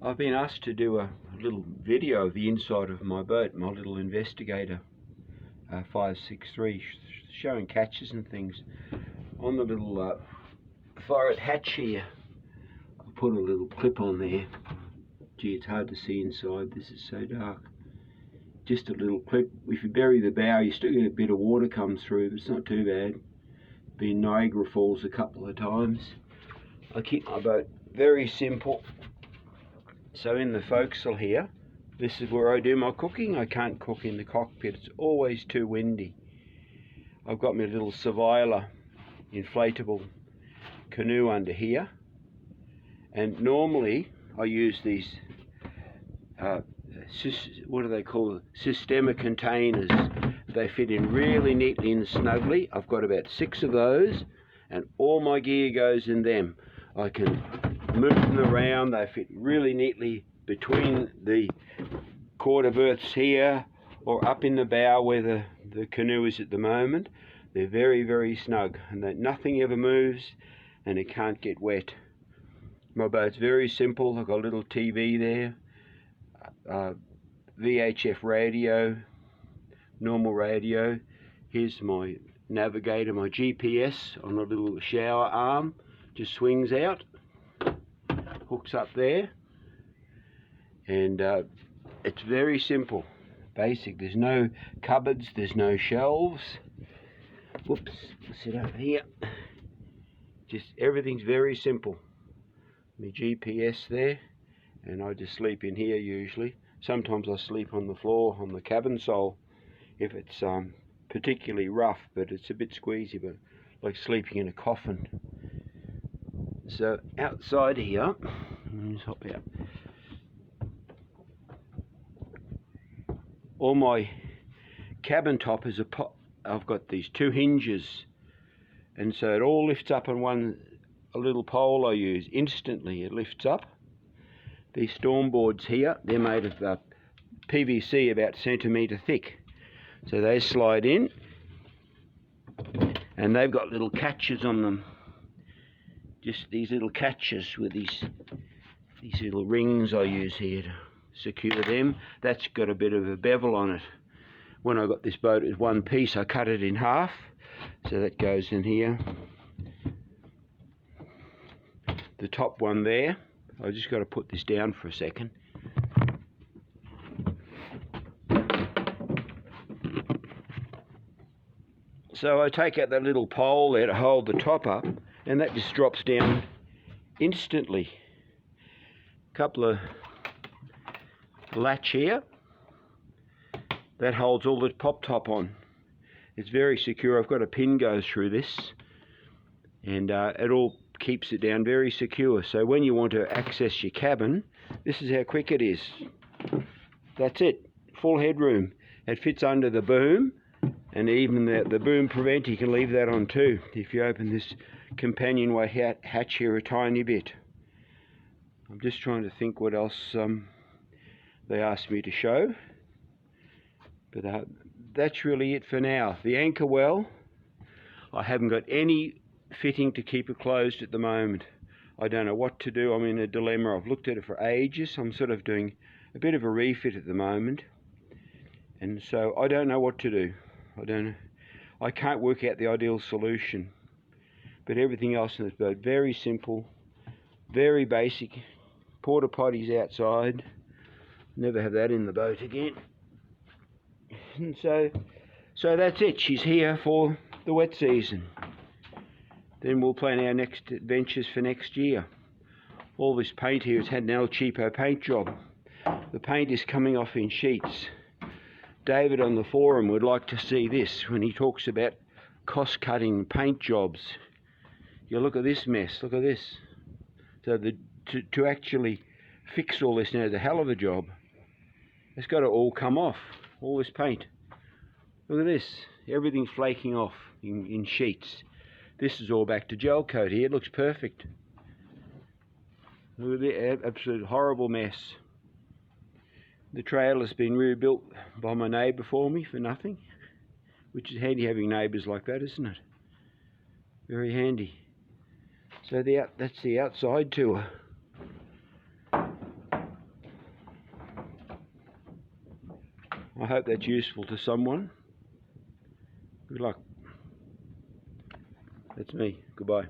I've been asked to do a little video of the inside of my boat, my little Investigator 563, showing catches and things. On the little forward hatch here, I put a little clip on there. Gee, it's hard to see inside, this is so dark. Just a little clip. If you bury the bow, you still get a bit of water come through, but it's not too bad. Been Niagara Falls a couple of times. I keep my boat very simple. So in the forecastle here, this is where I do my cooking. I can't cook in the cockpit, it's always too windy. I've got my little survivor inflatable canoe under here, and normally I use these what do they call it? Systema containers. They fit in really neatly and snugly. I've got about 6 of those, and all my gear goes in them. I can move them around. They fit really neatly between the quarter berths here or up in the bow where the canoe is at the moment. They're very, very snug, and nothing ever moves and it can't get wet. My boat's very simple. I've got a little TV there, VHF radio, normal radio. Here's my navigator, my GPS on a little shower arm, just swings out, hooks up there, and it's very simple, basic. There's no cupboards, there's no shelves. Whoops, I'll sit over here. Just everything's very simple. My GPS there, and I just sleep in here usually. Sometimes I sleep on the floor, on the cabin sole, if it's particularly rough, but it's a bit squeezy, but like sleeping in a coffin. So outside here, let me just hop out. All my cabin top is I've got these 2 hinges, and so it all lifts up on a little pole I use. Instantly it lifts up. These storm boards here, they're made of PVC about centimetre thick. So they slide in, and they've got little catches on them. Just these little catches with these little rings I use here to secure them. That's got a bit of a bevel on it. When I got this boat as one piece, I cut it in half, so that goes in here. The top one there, I just got to put this down for a second. So I take out that little pole there to hold the top up, and that just drops down instantly. Couple of latch here, that holds all the pop top on. It's very secure. I've got a pin goes through this, and it all keeps it down very secure. So when you want to access your cabin, this is how quick it is. That's it, full headroom. It fits under the boom, and even the boom prevent, you can leave that on too if you open this companionway hatch here a tiny bit. I'm just trying to think what else they asked me to show, but that's really it for now. The anchor well, I haven't got any fitting to keep it closed at the moment. I don't know what to do. I'm in a dilemma. I've looked at it for ages. I'm sort of doing a bit of a refit at the moment, and so I don't know what to do. I can't work out the ideal solution, but everything else in this boat, very simple, very basic. Porta potties outside, never have that in the boat again. And so that's it. She's here for the wet season. Then we'll plan our next adventures for next year. All this paint here has had an El Cheapo paint job. The paint is coming off in sheets. David on the forum would like to see this when he talks about cost-cutting paint jobs. You look at this mess, look at this. So to actually fix all this now is a hell of a job. It's got to all come off, all this paint. Look at this, everything's flaking off in sheets. This is all back to gel coat here, it looks perfect. Look at the absolute horrible mess. The trailer's been rebuilt by my neighbour for me for nothing, which is handy having neighbours like that, isn't it? Very handy. So that's the outside tour. I hope that's useful to someone. Good luck. That's me. Goodbye.